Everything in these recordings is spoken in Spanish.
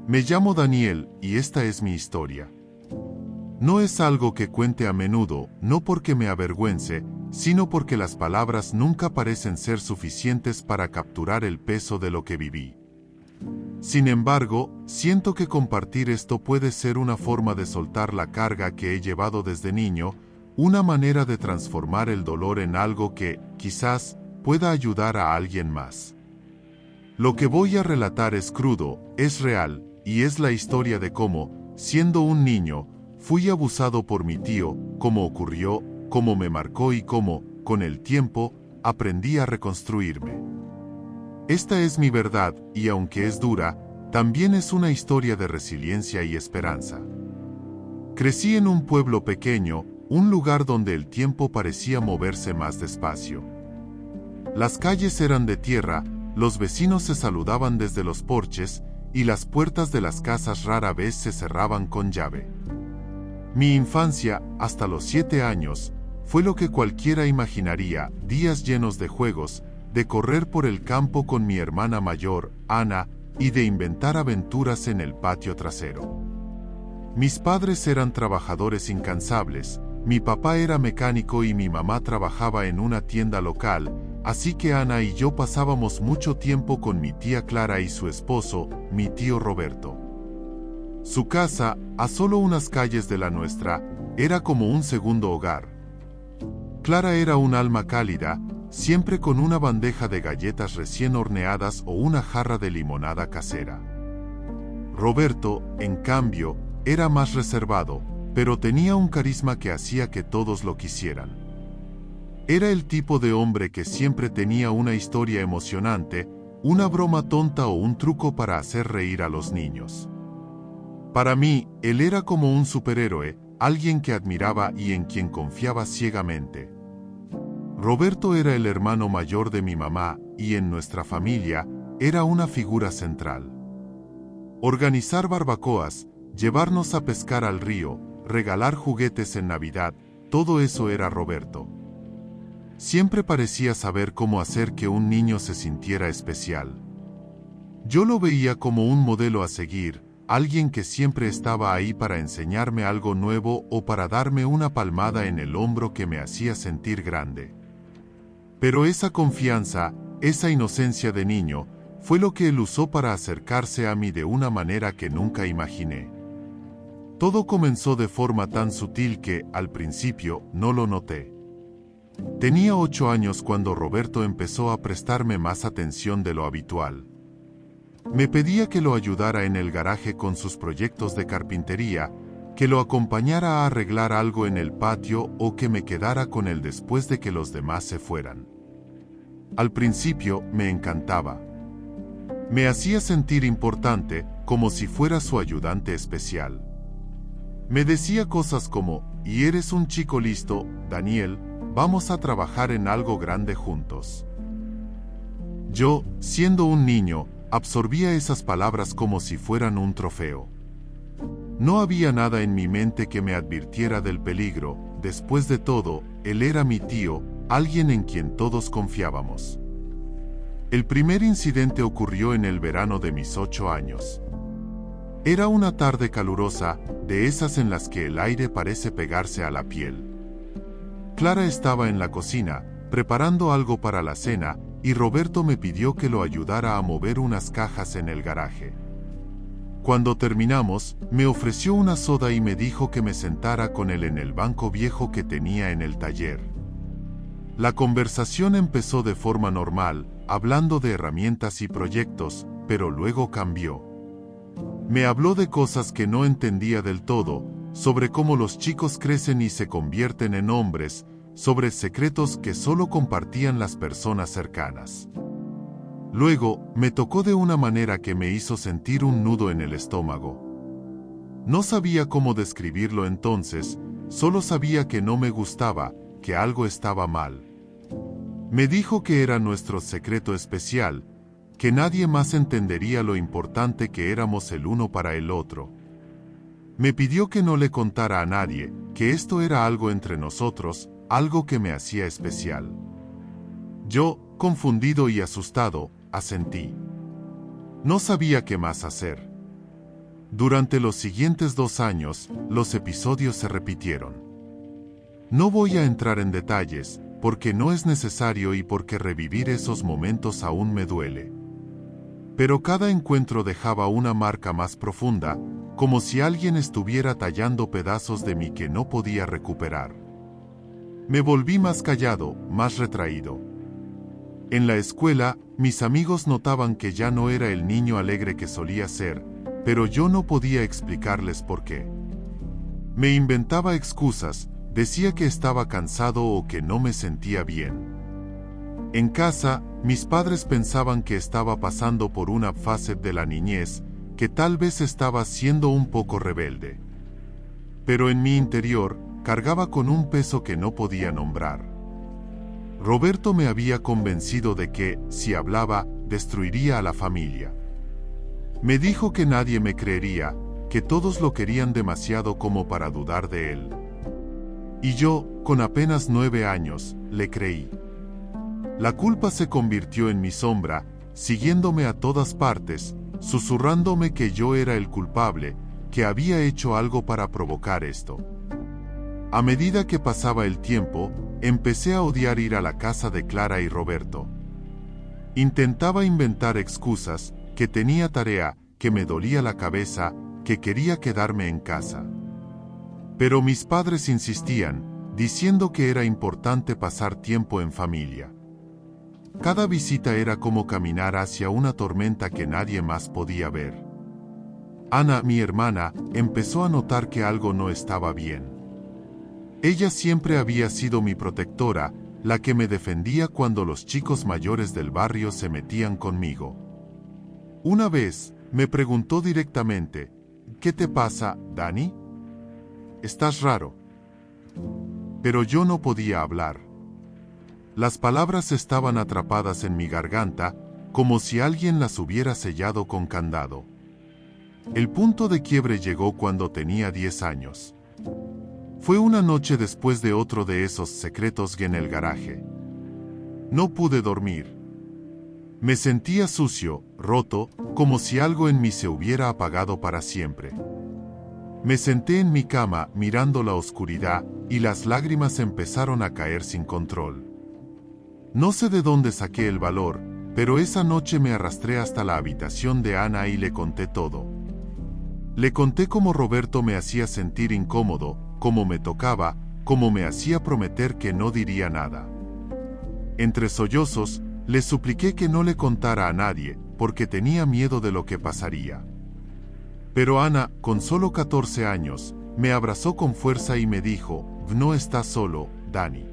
Me llamo Daniel y esta es mi historia. No es algo que cuente a menudo, no porque me avergüence, sino porque las palabras nunca parecen ser suficientes para capturar el peso de lo que viví. Sin embargo, siento que compartir esto puede ser una forma de soltar la carga que he llevado desde niño, una manera de transformar el dolor en algo que, quizás, pueda ayudar a alguien más. Lo que voy a relatar es crudo, es real, y es la historia de cómo, siendo un niño, fui abusado por mi tío, cómo ocurrió, cómo me marcó y cómo, con el tiempo, aprendí a reconstruirme. Esta es mi verdad, y aunque es dura, también es una historia de resiliencia y esperanza. Crecí en un pueblo pequeño, un lugar donde el tiempo parecía moverse más despacio. Las calles eran de tierra, los vecinos se saludaban desde los porches, y las puertas de las casas rara vez se cerraban con llave. Mi infancia, hasta los 7 años, fue lo que cualquiera imaginaría, días llenos de juegos, de correr por el campo con mi hermana mayor, Ana, y de inventar aventuras en el patio trasero. Mis padres eran trabajadores incansables, mi papá era mecánico y mi mamá trabajaba en una tienda local, así que Ana y yo pasábamos mucho tiempo con mi tía Clara y su esposo, mi tío Roberto. Su casa, a solo unas calles de la nuestra, era como un segundo hogar. Clara era un alma cálida, siempre con una bandeja de galletas recién horneadas o una jarra de limonada casera. Roberto, en cambio, era más reservado, pero tenía un carisma que hacía que todos lo quisieran. Era el tipo de hombre que siempre tenía una historia emocionante, una broma tonta o un truco para hacer reír a los niños. Para mí, él era como un superhéroe, alguien que admiraba y en quien confiaba ciegamente. Roberto era el hermano mayor de mi mamá y en nuestra familia era una figura central. Organizar barbacoas, llevarnos a pescar al río, regalar juguetes en Navidad, todo eso era Roberto. Siempre parecía saber cómo hacer que un niño se sintiera especial. Yo lo veía como un modelo a seguir, alguien que siempre estaba ahí para enseñarme algo nuevo o para darme una palmada en el hombro que me hacía sentir grande. Pero esa confianza, esa inocencia de niño, fue lo que él usó para acercarse a mí de una manera que nunca imaginé. Todo comenzó de forma tan sutil que, al principio, no lo noté. Tenía 8 años cuando Roberto empezó a prestarme más atención de lo habitual. Me pedía que lo ayudara en el garaje con sus proyectos de carpintería, que lo acompañara a arreglar algo en el patio o que me quedara con él después de que los demás se fueran. Al principio, me encantaba. Me hacía sentir importante, como si fuera su ayudante especial. Me decía cosas como, y eres un chico listo, Daniel, vamos a trabajar en algo grande juntos. Yo, siendo un niño, absorbía esas palabras como si fueran un trofeo. No había nada en mi mente que me advirtiera del peligro, después de todo, él era mi tío, alguien en quien todos confiábamos. El primer incidente ocurrió en el verano de mis 8 años. Era una tarde calurosa, de esas en las que el aire parece pegarse a la piel. Clara estaba en la cocina, preparando algo para la cena, y Roberto me pidió que lo ayudara a mover unas cajas en el garaje. Cuando terminamos, me ofreció una soda y me dijo que me sentara con él en el banco viejo que tenía en el taller. La conversación empezó de forma normal, hablando de herramientas y proyectos, pero luego cambió. Me habló de cosas que no entendía del todo, sobre cómo los chicos crecen y se convierten en hombres, sobre secretos que solo compartían las personas cercanas. Luego, me tocó de una manera que me hizo sentir un nudo en el estómago. No sabía cómo describirlo entonces, solo sabía que no me gustaba, que algo estaba mal. Me dijo que era nuestro secreto especial, que nadie más entendería lo importante que éramos el uno para el otro. Me pidió que no le contara a nadie, que esto era algo entre nosotros, algo que me hacía especial. Yo, confundido y asustado, asentí. No sabía qué más hacer. Durante los siguientes 2 años, los episodios se repitieron. No voy a entrar en detalles, porque no es necesario y porque revivir esos momentos aún me duele. Pero cada encuentro dejaba una marca más profunda, como si alguien estuviera tallando pedazos de mí que no podía recuperar. Me volví más callado, más retraído. En la escuela, mis amigos notaban que ya no era el niño alegre que solía ser, pero yo no podía explicarles por qué. Me inventaba excusas, decía que estaba cansado o que no me sentía bien. En casa, mis padres pensaban que estaba pasando por una fase de la niñez, que tal vez estaba siendo un poco rebelde. Pero en mi interior, cargaba con un peso que no podía nombrar. Roberto me había convencido de que, si hablaba, destruiría a la familia. Me dijo que nadie me creería, que todos lo querían demasiado como para dudar de él. Y yo, con apenas 9 años, le creí. La culpa se convirtió en mi sombra, siguiéndome a todas partes, susurrándome que yo era el culpable, que había hecho algo para provocar esto. A medida que pasaba el tiempo, empecé a odiar ir a la casa de Clara y Roberto. Intentaba inventar excusas, que tenía tarea, que me dolía la cabeza, que quería quedarme en casa. Pero mis padres insistían, diciendo que era importante pasar tiempo en familia. Cada visita era como caminar hacia una tormenta que nadie más podía ver. Ana, mi hermana, empezó a notar que algo no estaba bien. Ella siempre había sido mi protectora, la que me defendía cuando los chicos mayores del barrio se metían conmigo. Una vez, me preguntó directamente, ¿qué te pasa, Dani? Estás raro. Pero yo no podía hablar. Las palabras estaban atrapadas en mi garganta, como si alguien las hubiera sellado con candado. El punto de quiebre llegó cuando tenía 10 años. Fue una noche después de otro de esos secretos en el garaje. No pude dormir. Me sentía sucio, roto, como si algo en mí se hubiera apagado para siempre. Me senté en mi cama, mirando la oscuridad, y las lágrimas empezaron a caer sin control. No sé de dónde saqué el valor, pero esa noche me arrastré hasta la habitación de Ana y le conté todo. Le conté cómo Roberto me hacía sentir incómodo, cómo me tocaba, cómo me hacía prometer que no diría nada. Entre sollozos, le supliqué que no le contara a nadie, porque tenía miedo de lo que pasaría. Pero Ana, con solo 14 años, me abrazó con fuerza y me dijo, no estás solo, Dani.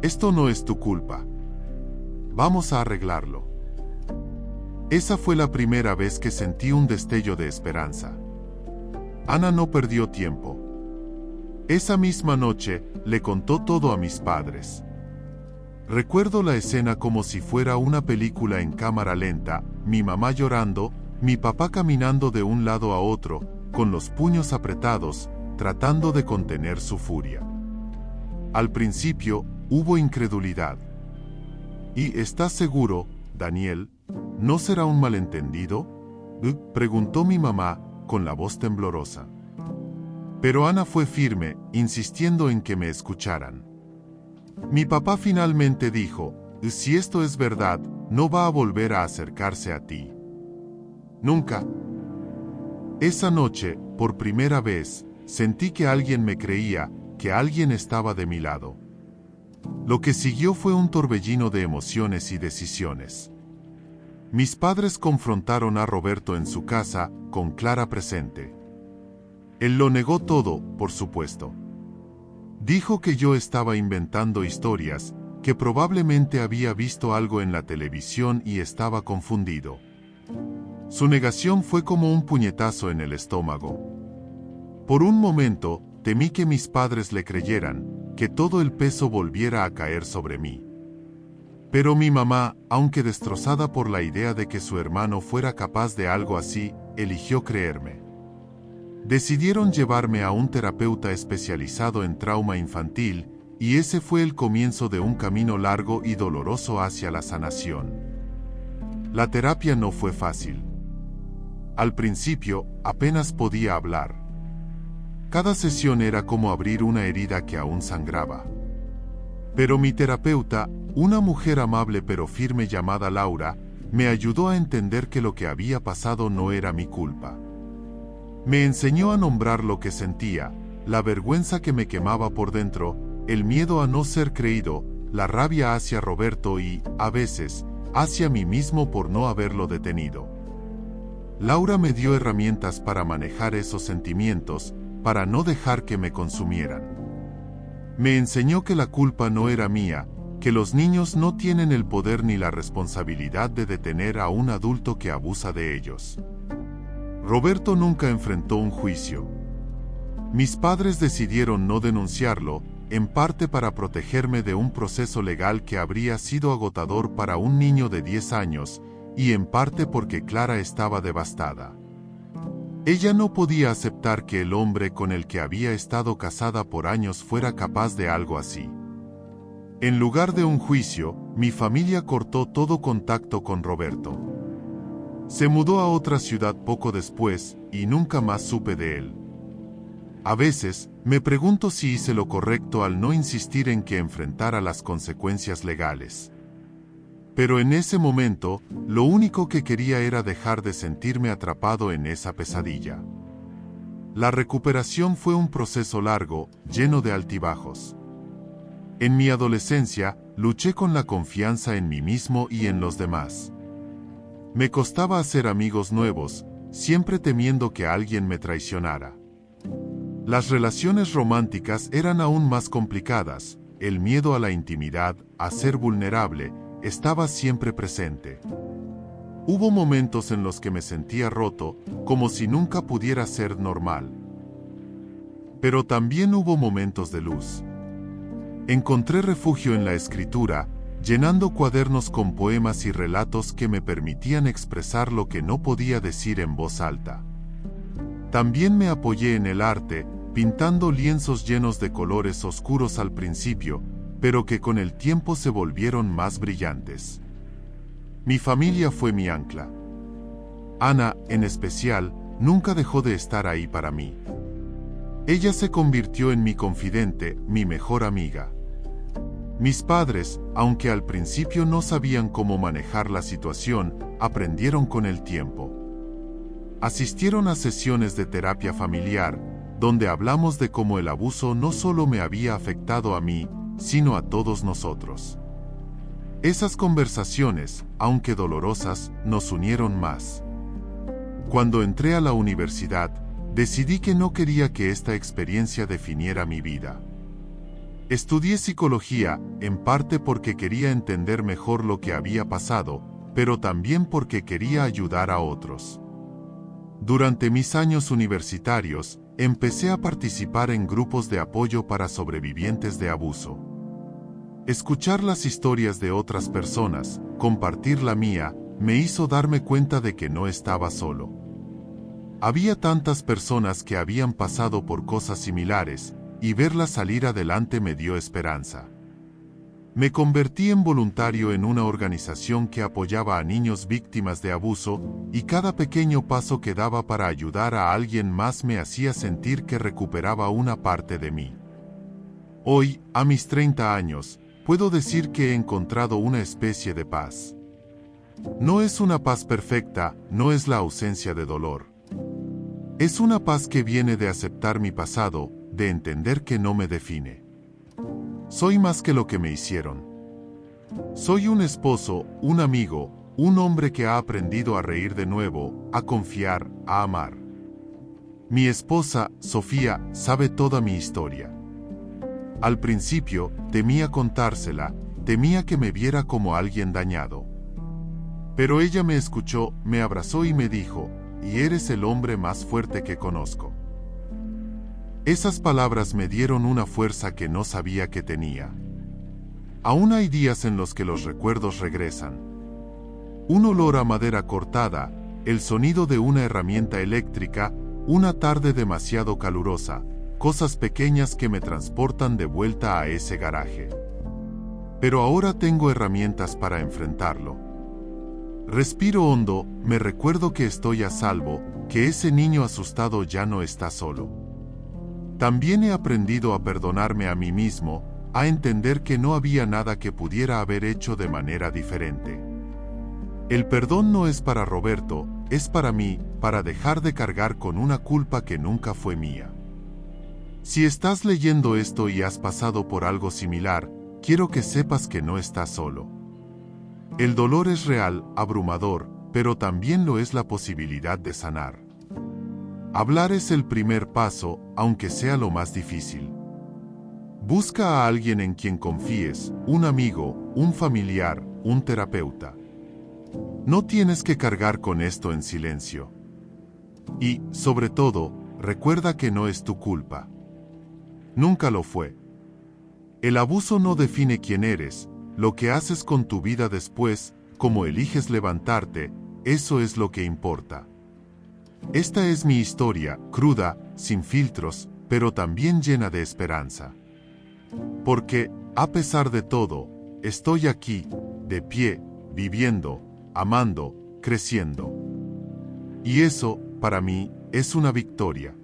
Esto no es tu culpa. Vamos a arreglarlo. Esa fue la primera vez que sentí un destello de esperanza. Ana no perdió tiempo. Esa misma noche, le contó todo a mis padres. Recuerdo la escena como si fuera una película en cámara lenta, mi mamá llorando, mi papá caminando de un lado a otro, con los puños apretados, tratando de contener su furia. Al principio, hubo incredulidad. ¿Y estás seguro, Daniel? ¿No será un malentendido? Preguntó mi mamá, con la voz temblorosa. Pero Ana fue firme, insistiendo en que me escucharan. Mi papá finalmente dijo, si esto es verdad, no va a volver a acercarse a ti. Nunca. Esa noche, por primera vez, sentí que alguien me creía, que alguien estaba de mi lado. Lo que siguió fue un torbellino de emociones y decisiones. Mis padres confrontaron a Roberto en su casa, con Clara presente. Él lo negó todo, por supuesto. Dijo que yo estaba inventando historias, que probablemente había visto algo en la televisión y estaba confundido. Su negación fue como un puñetazo en el estómago. Por un momento, temí que mis padres le creyeran, que todo el peso volviera a caer sobre mí. Pero mi mamá, aunque destrozada por la idea de que su hermano fuera capaz de algo así, eligió creerme. Decidieron llevarme a un terapeuta especializado en trauma infantil, y ese fue el comienzo de un camino largo y doloroso hacia la sanación. La terapia no fue fácil. Al principio, apenas podía hablar. Cada sesión era como abrir una herida que aún sangraba. Pero mi terapeuta, una mujer amable pero firme llamada Laura, me ayudó a entender que lo que había pasado no era mi culpa. Me enseñó a nombrar lo que sentía, la vergüenza que me quemaba por dentro, el miedo a no ser creído, la rabia hacia Roberto y, a veces, hacia mí mismo por no haberlo detenido. Laura me dio herramientas para manejar esos sentimientos, para no dejar que me consumieran. Me enseñó que la culpa no era mía, que los niños no tienen el poder ni la responsabilidad de detener a un adulto que abusa de ellos. Roberto nunca enfrentó un juicio. Mis padres decidieron no denunciarlo, en parte para protegerme de un proceso legal que habría sido agotador para un niño de 10 años, y en parte porque Clara estaba devastada. Ella no podía aceptar que el hombre con el que había estado casada por años fuera capaz de algo así. En lugar de un juicio, mi familia cortó todo contacto con Roberto. Se mudó a otra ciudad poco después, y nunca más supe de él. A veces, me pregunto si hice lo correcto al no insistir en que enfrentara las consecuencias legales. Pero en ese momento, lo único que quería era dejar de sentirme atrapado en esa pesadilla. La recuperación fue un proceso largo, lleno de altibajos. En mi adolescencia, luché con la confianza en mí mismo y en los demás. Me costaba hacer amigos nuevos, siempre temiendo que alguien me traicionara. Las relaciones románticas eran aún más complicadas, el miedo a la intimidad, a ser vulnerable, estaba siempre presente. Hubo momentos en los que me sentía roto, como si nunca pudiera ser normal. Pero también hubo momentos de luz. Encontré refugio en la escritura, llenando cuadernos con poemas y relatos que me permitían expresar lo que no podía decir en voz alta. También me apoyé en el arte, pintando lienzos llenos de colores oscuros al principio, pero que con el tiempo se volvieron más brillantes. Mi familia fue mi ancla. Ana, en especial, nunca dejó de estar ahí para mí. Ella se convirtió en mi confidente, mi mejor amiga. Mis padres, aunque al principio no sabían cómo manejar la situación, aprendieron con el tiempo. Asistieron a sesiones de terapia familiar, donde hablamos de cómo el abuso no solo me había afectado a mí, sino a todos nosotros. Esas conversaciones, aunque dolorosas, nos unieron más. Cuando entré a la universidad, decidí que no quería que esta experiencia definiera mi vida. Estudié psicología, en parte porque quería entender mejor lo que había pasado, pero también porque quería ayudar a otros. Durante mis años universitarios, empecé a participar en grupos de apoyo para sobrevivientes de abuso. Escuchar las historias de otras personas, compartir la mía, me hizo darme cuenta de que no estaba solo. Había tantas personas que habían pasado por cosas similares, y verlas salir adelante me dio esperanza. Me convertí en voluntario en una organización que apoyaba a niños víctimas de abuso, y cada pequeño paso que daba para ayudar a alguien más me hacía sentir que recuperaba una parte de mí. Hoy, a mis 30 años, puedo decir que he encontrado una especie de paz. No es una paz perfecta, no es la ausencia de dolor. Es una paz que viene de aceptar mi pasado, de entender que no me define. Soy más que lo que me hicieron. Soy un esposo, un amigo, un hombre que ha aprendido a reír de nuevo, a confiar, a amar. Mi esposa, Sofía, sabe toda mi historia. Al principio, temía contársela, temía que me viera como alguien dañado. Pero ella me escuchó, me abrazó y me dijo, "Y eres el hombre más fuerte que conozco". Esas palabras me dieron una fuerza que no sabía que tenía. Aún hay días en los que los recuerdos regresan. Un olor a madera cortada, el sonido de una herramienta eléctrica, una tarde demasiado calurosa, cosas pequeñas que me transportan de vuelta a ese garaje. Pero ahora tengo herramientas para enfrentarlo. Respiro hondo, me recuerdo que estoy a salvo, que ese niño asustado ya no está solo. También he aprendido a perdonarme a mí mismo, a entender que no había nada que pudiera haber hecho de manera diferente. El perdón no es para Roberto, es para mí, para dejar de cargar con una culpa que nunca fue mía. Si estás leyendo esto y has pasado por algo similar, quiero que sepas que no estás solo. El dolor es real, abrumador, pero también lo es la posibilidad de sanar. Hablar es el primer paso, aunque sea lo más difícil. Busca a alguien en quien confíes, un amigo, un familiar, un terapeuta. No tienes que cargar con esto en silencio. Y, sobre todo, recuerda que no es tu culpa. Nunca lo fue. El abuso no define quién eres, lo que haces con tu vida después, cómo eliges levantarte, eso es lo que importa. Esta es mi historia, cruda, sin filtros, pero también llena de esperanza. Porque, a pesar de todo, estoy aquí, de pie, viviendo, amando, creciendo. Y eso, para mí, es una victoria.